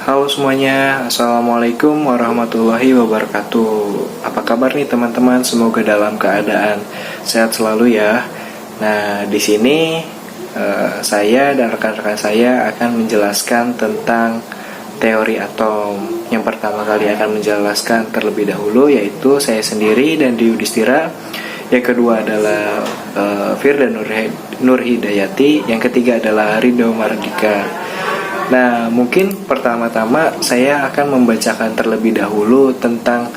Halo semuanya, Assalamualaikum warahmatullahi wabarakatuh. Apa kabar nih teman-teman? Semoga dalam keadaan sehat selalu ya. Nah, di sini saya dan rekan-rekan saya akan menjelaskan tentang teori atom. Yang pertama kali akan menjelaskan terlebih dahulu yaitu saya sendiri dan Yudhistira. Yang kedua adalah Firda Nur Hidayati. Yang ketiga adalah Ridho Mardika. Nah, mungkin pertama-tama saya akan membacakan terlebih dahulu tentang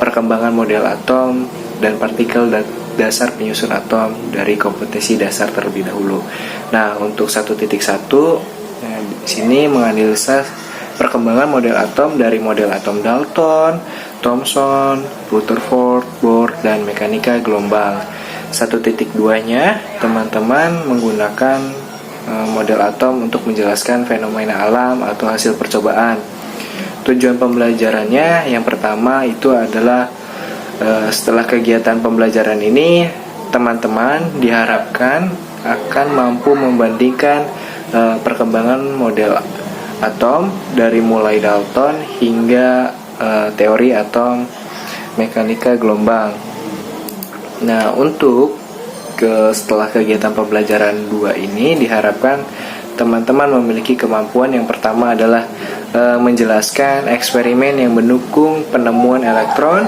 perkembangan model atom dan partikel dasar penyusun atom dari kompetensi dasar terlebih dahulu. Nah, untuk 1.1 di sini menganalisa perkembangan model atom dari model atom Dalton, Thomson, Rutherford, Bohr, dan mekanika gelombang. 1.2-nya teman-teman menggunakan model atom untuk menjelaskan fenomena alam atau hasil percobaan. Tujuan pembelajarannya yang pertama itu adalah setelah kegiatan pembelajaran ini teman-teman diharapkan akan mampu membandingkan perkembangan model atom dari mulai Dalton hingga teori atom mekanika gelombang. Nah, untuk setelah kegiatan pembelajaran 2 ini diharapkan teman-teman memiliki kemampuan yang pertama adalah menjelaskan eksperimen yang mendukung penemuan elektron,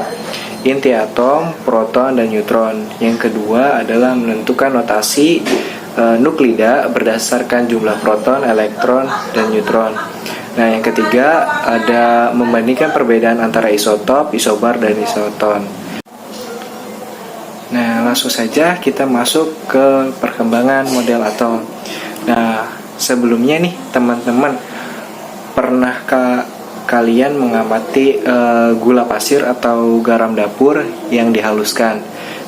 inti atom, proton, dan neutron. Yang kedua adalah menentukan notasi nuklida berdasarkan jumlah proton, elektron, dan neutron. Nah, yang ketiga ada membandingkan perbedaan antara isotop, isobar, dan isoton. Nah, langsung saja kita masuk ke perkembangan model atom. Nah, sebelumnya nih teman-teman, pernahkah kalian mengamati gula pasir atau garam dapur yang dihaluskan?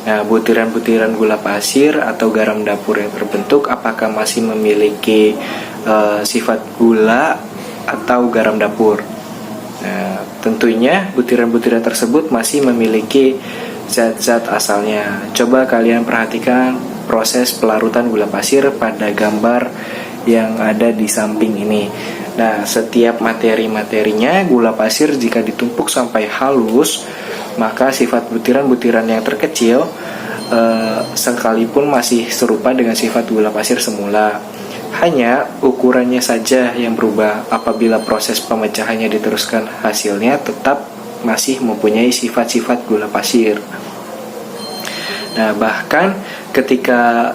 Nah, butiran-butiran gula pasir atau garam dapur yang terbentuk apakah masih memiliki sifat gula atau garam dapur? Nah, tentunya butiran-butiran tersebut masih memiliki zat-zat asalnya. Coba kalian perhatikan proses pelarutan gula pasir pada gambar yang ada di samping ini. Nah, setiap materi-materinya gula pasir jika ditumpuk sampai halus, maka sifat butiran-butiran yang terkecil sekalipun masih serupa dengan sifat gula pasir semula. Hanya ukurannya saja yang berubah. Apabila proses pemecahannya diteruskan, hasilnya tetap masih mempunyai sifat-sifat gula pasir. Nah, bahkan ketika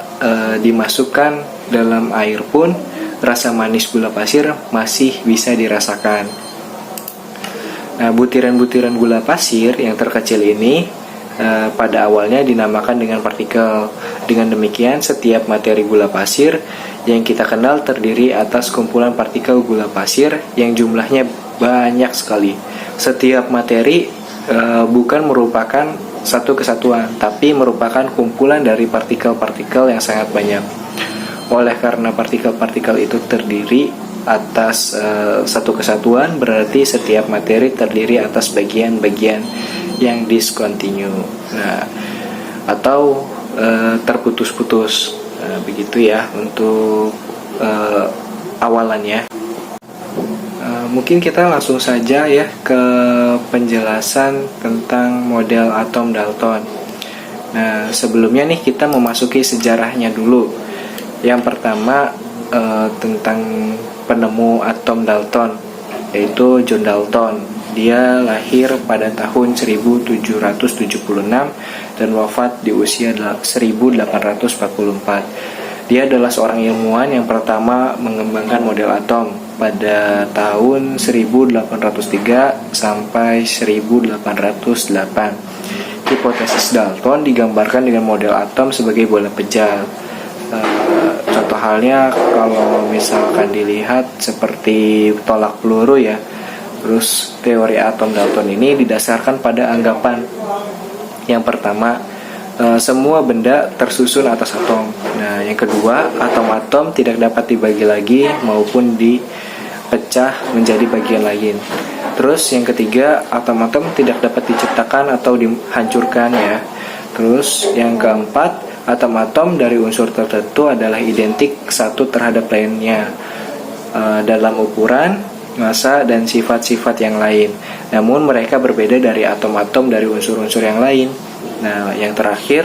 dimasukkan dalam air pun rasa manis gula pasir masih bisa dirasakan. Nah, butiran-butiran gula pasir yang terkecil ini pada awalnya dinamakan dengan partikel. Dengan demikian, setiap materi gula pasir yang kita kenal terdiri atas kumpulan partikel gula pasir yang jumlahnya banyak sekali. Setiap materi bukan merupakan satu kesatuan, tapi merupakan kumpulan dari partikel-partikel yang sangat banyak. Oleh karena partikel-partikel itu terdiri atas satu kesatuan, berarti setiap materi terdiri atas bagian-bagian yang discontinue. Nah, atau terputus-putus. Begitu ya untuk awalannya. Mungkin kita langsung saja ya ke penjelasan tentang model atom Dalton. Nah, sebelumnya nih kita memasuki sejarahnya dulu. Yang pertama tentang penemu atom Dalton, yaitu John Dalton. Dia lahir pada tahun 1776 dan wafat di usia 1844. Dia adalah seorang ilmuwan yang pertama mengembangkan model atom pada tahun 1803 sampai 1808. Hipotesis Dalton digambarkan dengan model atom sebagai bola pejal. Contoh halnya kalau misalkan dilihat seperti tolak peluru ya. Terus teori atom Dalton ini didasarkan pada anggapan yang pertama, semua benda tersusun atas atom. Nah, yang kedua, atom-atom tidak dapat dibagi lagi maupun dipecah menjadi bagian lain. Terus yang ketiga, atom-atom tidak dapat diciptakan atau dihancurkan ya. Terus yang keempat, atom-atom dari unsur tertentu adalah identik satu terhadap lainnya dalam ukuran, massa, dan sifat-sifat yang lain. Namun mereka berbeda dari atom-atom dari unsur-unsur yang lain. Nah, yang terakhir,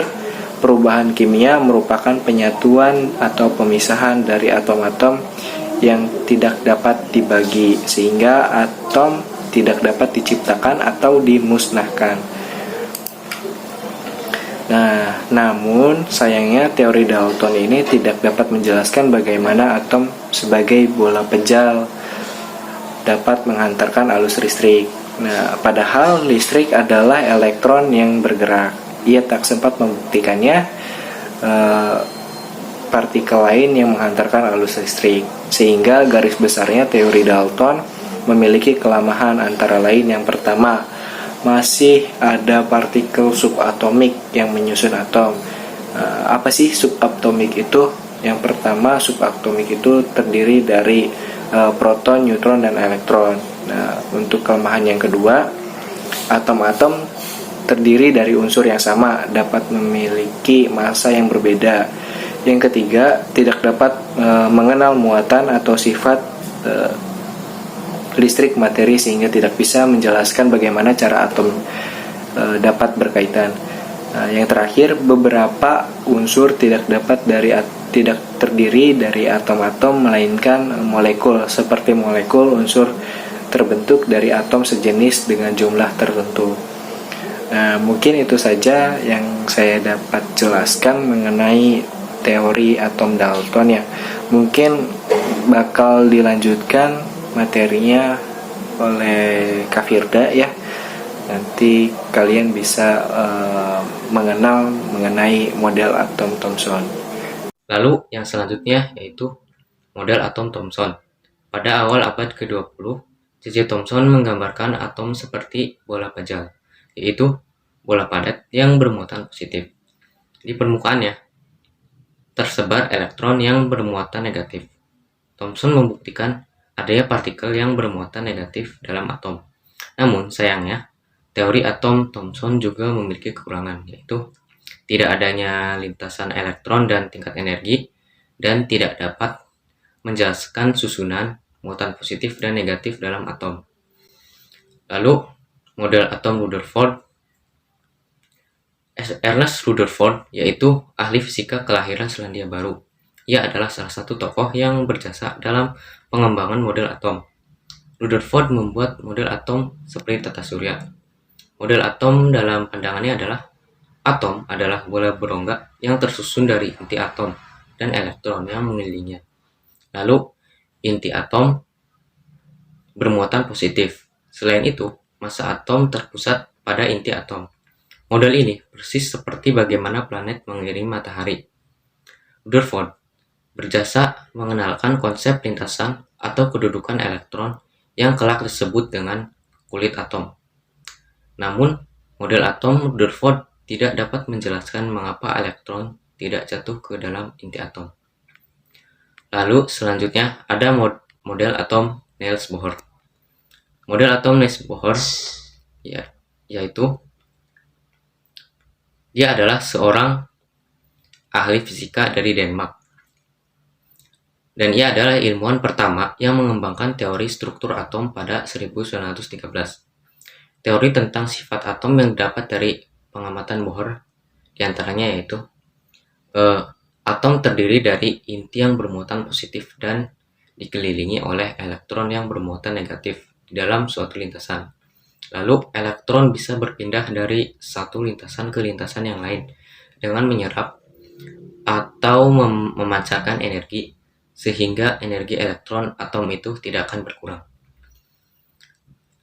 perubahan kimia merupakan penyatuan atau pemisahan dari atom-atom yang tidak dapat dibagi, sehingga atom tidak dapat diciptakan atau dimusnahkan. Nah, namun sayangnya teori Dalton ini tidak dapat menjelaskan bagaimana atom sebagai bola pejal dapat menghantarkan arus listrik. Nah, padahal listrik adalah elektron yang bergerak. Ia tak sempat membuktikannya partikel lain yang menghantarkan arus listrik, sehingga garis besarnya teori Dalton memiliki kelemahan antara lain. Yang pertama, masih ada partikel subatomik yang menyusun atom. Apa sih subatomik itu? Yang pertama, subatomik itu terdiri dari proton, neutron, dan elektron. Nah, untuk kelemahan yang kedua, atom-atom terdiri dari unsur yang sama, dapat memiliki massa yang berbeda. Yang ketiga, tidak dapat mengenal muatan atau sifat listrik materi, sehingga tidak bisa menjelaskan bagaimana cara atom dapat berkaitan. Yang terakhir, beberapa unsur tidak terdiri dari atom-atom, melainkan molekul, seperti molekul unsur terbentuk dari atom sejenis dengan jumlah tertentu. Nah, mungkin itu saja yang saya dapat jelaskan mengenai teori atom Dalton ya. Mungkin bakal dilanjutkan materinya oleh Kak Firda ya. Nanti kalian bisa mengenal mengenai model atom Thomson. Lalu yang selanjutnya yaitu model atom Thomson. Pada awal abad ke-20, C.C. Thomson menggambarkan atom seperti bola pejal, yaitu bola padat yang bermuatan positif. Di permukaannya tersebar elektron yang bermuatan negatif. Thomson membuktikan adanya partikel yang bermuatan negatif dalam atom. Namun sayangnya, teori atom Thomson juga memiliki kekurangan, yaitu tidak adanya lintasan elektron dan tingkat energi, dan tidak dapat menjelaskan susunan muatan positif dan negatif dalam atom. Lalu, model atom Rutherford. Ernest Rutherford yaitu ahli fisika kelahiran Selandia Baru. Ia adalah salah satu tokoh yang berjasa dalam pengembangan model atom. Rutherford membuat model atom seperti tata surya. Model atom dalam pandangannya adalah atom adalah bola berongga yang tersusun dari inti atom dan elektron yang mengelilinginya. Lalu, inti atom bermuatan positif. Selain itu, massa atom terpusat pada inti atom. Model ini persis seperti bagaimana planet mengelilingi matahari. Rutherford berjasa mengenalkan konsep lintasan atau kedudukan elektron yang kelak disebut dengan kulit atom. Namun, model atom Rutherford tidak dapat menjelaskan mengapa elektron tidak jatuh ke dalam inti atom. Lalu selanjutnya ada model atom Niels Bohr. Model atom Niels Bohr yaitu dia adalah seorang ahli fisika dari Denmark. Dan ia adalah ilmuwan pertama yang mengembangkan teori struktur atom pada 1913. Teori tentang sifat atom yang didapat dari pengamatan Bohr diantaranya yaitu atom terdiri dari inti yang bermuatan positif dan dikelilingi oleh elektron yang bermuatan negatif di dalam suatu lintasan. Lalu elektron bisa berpindah dari satu lintasan ke lintasan yang lain dengan menyerap atau memancarkan energi, sehingga energi elektron atom itu tidak akan berkurang.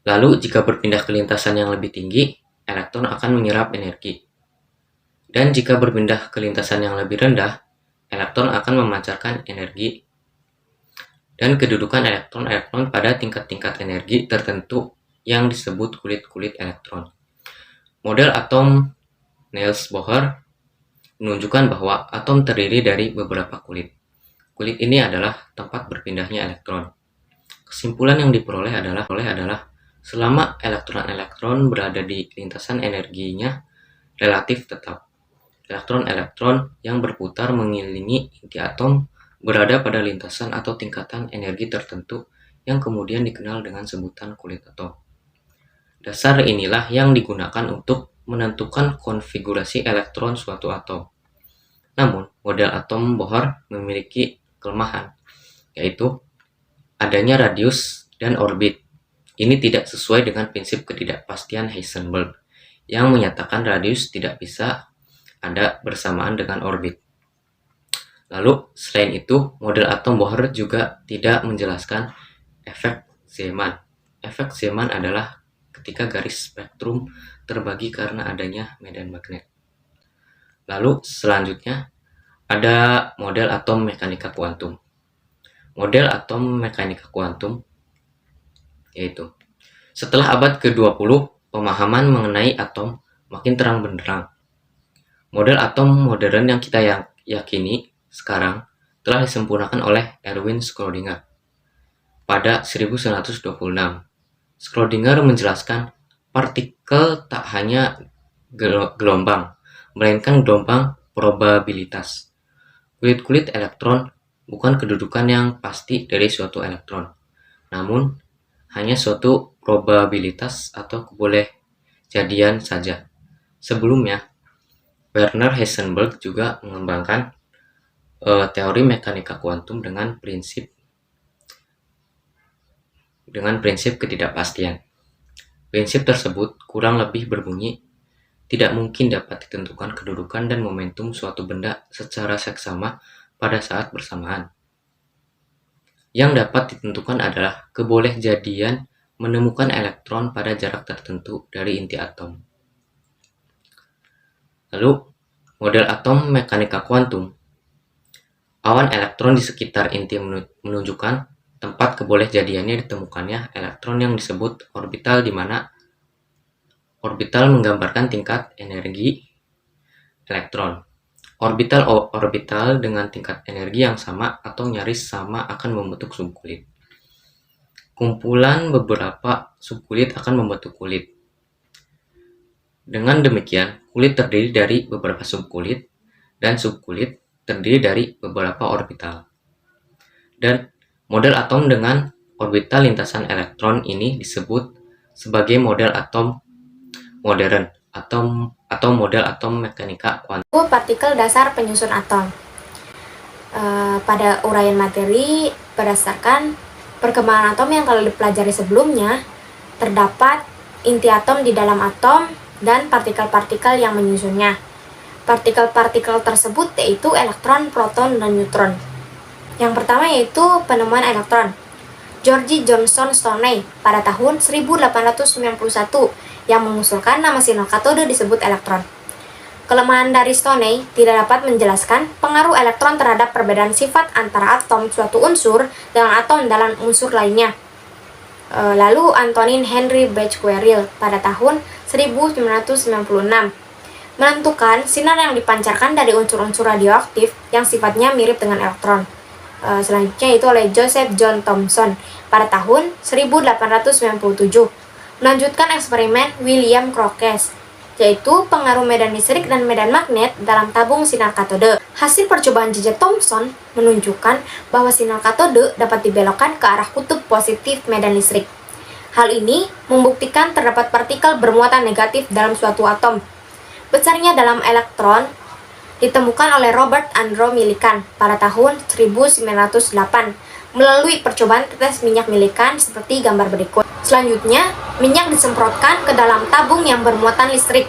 Lalu jika berpindah ke lintasan yang lebih tinggi, elektron akan menyerap energi. Dan jika berpindah ke lintasan yang lebih rendah, elektron akan memancarkan energi. Dan kedudukan elektron-elektron pada tingkat-tingkat energi tertentu yang disebut kulit-kulit elektron. Model atom Niels Bohr menunjukkan bahwa atom terdiri dari beberapa kulit. Kulit ini adalah tempat berpindahnya elektron. Kesimpulan yang diperoleh adalah selama elektron-elektron berada di lintasan energinya relatif tetap. Elektron-elektron yang berputar mengelilingi inti atom berada pada lintasan atau tingkatan energi tertentu yang kemudian dikenal dengan sebutan kulit atom. Dasar inilah yang digunakan untuk menentukan konfigurasi elektron suatu atom. Namun, model atom Bohr memiliki kelemahan, yaitu adanya radius dan orbit. Ini tidak sesuai dengan prinsip ketidakpastian Heisenberg, yang menyatakan radius tidak bisa ada bersamaan dengan orbit. Lalu, selain itu, model atom Bohr juga tidak menjelaskan efek Zeeman. Efek Zeeman adalah ketika garis spektrum terbagi karena adanya medan magnet. Lalu, selanjutnya, ada model atom mekanika kuantum. Model atom mekanika kuantum yaitu setelah abad ke-20, pemahaman mengenai atom makin terang benderang. Model atom modern yang kita yakini sekarang telah disempurnakan oleh Erwin Schrödinger pada 1926. Schrödinger menjelaskan partikel tak hanya gelombang, melainkan gelombang probabilitas. Kulit-kulit elektron bukan kedudukan yang pasti dari suatu elektron, namun hanya suatu probabilitas atau kebolehjadian saja. Sebelumnya, Werner Heisenberg juga mengembangkan teori mekanika kuantum dengan prinsip ketidakpastian. Prinsip tersebut kurang lebih berbunyi, tidak mungkin dapat ditentukan kedudukan dan momentum suatu benda secara seksama pada saat bersamaan. Yang dapat ditentukan adalah kebolehjadian menemukan elektron pada jarak tertentu dari inti atom. Lalu, model atom mekanika kuantum. Awan elektron di sekitar inti menunjukkan tempat kebolehjadiannya ditemukannya elektron yang disebut orbital, di mana orbital menggambarkan tingkat energi elektron. Orbital dengan tingkat energi yang sama atau nyaris sama akan membentuk subkulit. Kumpulan beberapa subkulit akan membentuk kulit. Dengan demikian, kulit terdiri dari beberapa subkulit dan subkulit terdiri dari beberapa orbital. Dan model atom dengan orbital lintasan elektron ini disebut sebagai model atom modern atau model atom mekanika kuantum. Partikel dasar penyusun atom. Pada uraian materi, berdasarkan perkembangan atom yang telah dipelajari sebelumnya, terdapat inti atom di dalam atom dan partikel-partikel yang menyusunnya. Partikel-partikel tersebut yaitu elektron, proton, dan neutron. Yang pertama yaitu penemuan elektron. George Johnson Stoney pada tahun 1891 yang mengusulkan nama sinar katode disebut elektron. Kelemahan dari Stoney tidak dapat menjelaskan pengaruh elektron terhadap perbedaan sifat antara atom suatu unsur dengan atom dalam unsur lainnya. Lalu Antonin Henry Becquerel pada tahun 1996 menentukan sinar yang dipancarkan dari unsur-unsur radioaktif yang sifatnya mirip dengan elektron. Selanjutnya itu oleh Joseph John Thomson pada tahun 1897. Melanjutkan eksperimen William Crookes, yaitu pengaruh medan listrik dan medan magnet dalam tabung sinar katode. Hasil percobaan J.J. Thomson menunjukkan bahwa sinar katode dapat dibelokkan ke arah kutub positif medan listrik. Hal ini membuktikan terdapat partikel bermuatan negatif dalam suatu atom. Besarnya dalam elektron ditemukan oleh Robert Andrew Millikan pada tahun 1908 melalui percobaan tetes minyak Millikan seperti gambar berikut. Selanjutnya, minyak disemprotkan ke dalam tabung yang bermuatan listrik.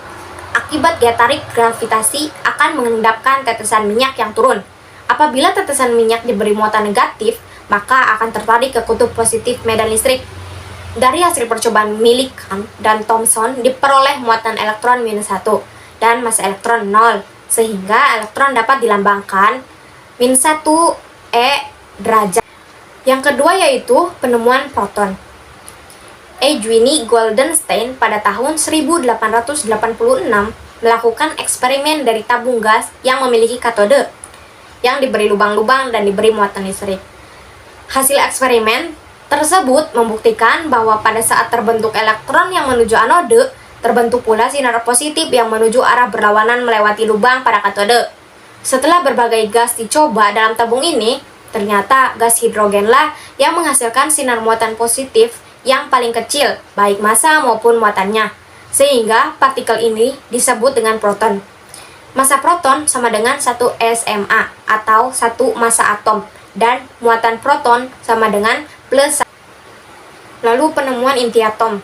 Akibat daya tarik gravitasi akan mengendapkan tetesan minyak yang turun. Apabila tetesan minyak diberi muatan negatif, maka akan tertarik ke kutub positif medan listrik. Dari hasil percobaan Millikan dan Thomson diperoleh muatan elektron -1 dan massa elektron 0, sehingga elektron dapat dilambangkan -1 E derajat. Yang kedua yaitu penemuan proton. Eugenie Goldenstein pada tahun 1886 melakukan eksperimen dari tabung gas yang memiliki katode yang diberi lubang-lubang dan diberi muatan listrik. Hasil eksperimen tersebut membuktikan bahwa pada saat terbentuk elektron yang menuju anode, terbentuk pula sinar positif yang menuju arah berlawanan melewati lubang pada katode. Setelah berbagai gas dicoba dalam tabung ini, Ternyata gas hidrogenlah yang menghasilkan sinar muatan positif yang paling kecil, baik massa maupun muatannya. Sehingga partikel ini disebut dengan proton. Massa proton sama dengan 1 SMA atau 1 massa atom, dan muatan proton sama dengan plus. Lalu penemuan inti atom.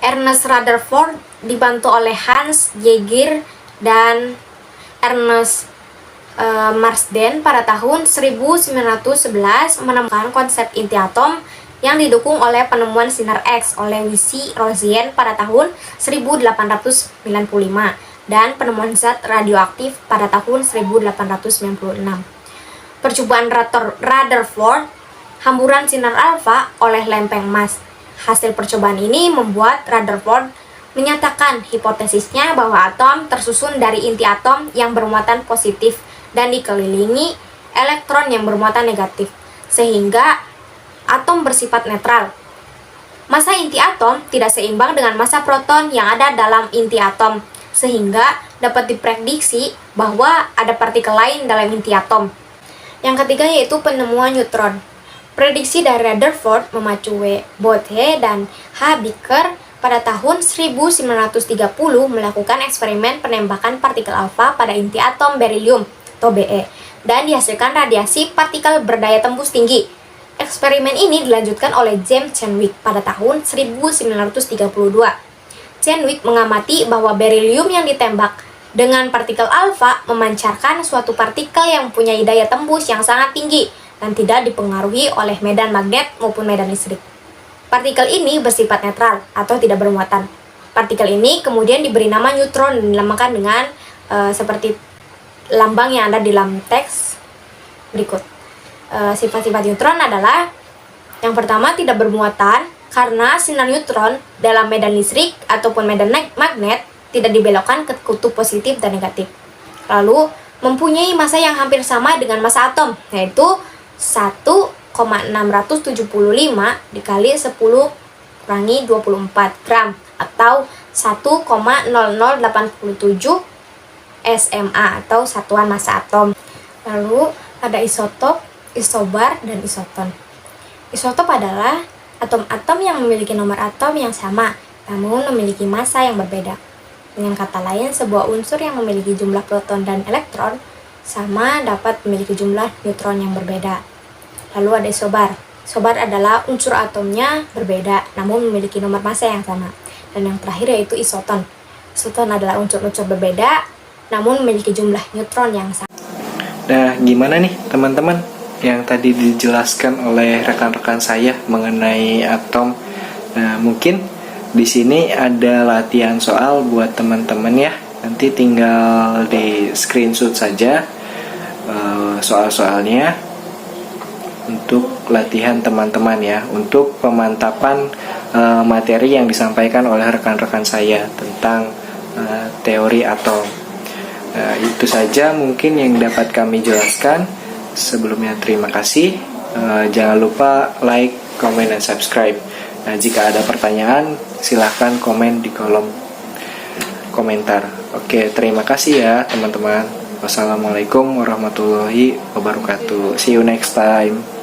Ernest Rutherford dibantu oleh Hans Geiger dan Ernest Marsden pada tahun 1911 menemukan konsep inti atom yang didukung oleh penemuan sinar X oleh Wissi-Rosen pada tahun 1895 dan penemuan zat radioaktif pada tahun 1896. Percobaan Rutherford, hamburan sinar alfa oleh lempeng Mars. Hasil percobaan ini membuat Rutherford menyatakan hipotesisnya bahwa atom tersusun dari inti atom yang bermuatan positif dan dikelilingi elektron yang bermuatan negatif, sehingga atom bersifat netral. Massa inti atom tidak seimbang dengan massa proton yang ada dalam inti atom, sehingga dapat diprediksi bahwa ada partikel lain dalam inti atom. Yang ketiga yaitu penemuan neutron. Prediksi dari Rutherford memacu W. Bothe dan H. Baker pada tahun 1930 melakukan eksperimen penembakan partikel alfa pada inti atom berilium atau Be dan dihasilkan radiasi partikel berdaya tembus tinggi. Eksperimen ini dilanjutkan oleh James Chadwick pada tahun 1932. Chadwick mengamati bahwa berilium yang ditembak dengan partikel alfa memancarkan suatu partikel yang mempunyai daya tembus yang sangat tinggi dan tidak dipengaruhi oleh medan magnet maupun medan listrik. Partikel ini bersifat netral atau tidak bermuatan. Partikel ini kemudian diberi nama neutron dan dinamakan dengan seperti lambang yang ada di dalam teks berikut. Sifat-sifat neutron adalah yang pertama, tidak bermuatan karena sinar neutron dalam medan listrik ataupun medan magnet tidak dibelokkan ke kutub positif dan negatif. Lalu, mempunyai massa yang hampir sama dengan massa atom, yaitu 1,675 dikali 10 kurangi 24 gram atau 1,0087 SMA atau satuan massa atom. Lalu, ada isotop, isobar, dan isoton. Isotop adalah atom-atom yang memiliki nomor atom yang sama, namun memiliki massa yang berbeda. Dengan kata lain, sebuah unsur yang memiliki jumlah proton dan elektron sama dapat memiliki jumlah neutron yang berbeda. Lalu ada isobar. Isobar adalah unsur atomnya berbeda, namun memiliki nomor massa yang sama. Dan yang terakhir yaitu isoton. Isoton adalah unsur-unsur berbeda, namun memiliki jumlah neutron yang sama. Nah, gimana nih teman-teman yang tadi dijelaskan oleh rekan-rekan saya mengenai atom? Nah, mungkin di sini ada latihan soal buat teman-teman ya. Nanti tinggal di screenshot saja soal-soalnya untuk latihan teman-teman ya, untuk pemantapan materi yang disampaikan oleh rekan-rekan saya tentang teori atom. Itu saja mungkin yang dapat kami jelaskan. Sebelumnya terima kasih. Jangan lupa like, comment, dan subscribe. Nah, jika ada pertanyaan silahkan komen di kolom komentar. Oke, terima kasih ya teman-teman. Wassalamualaikum warahmatullahi wabarakatuh. See you next time.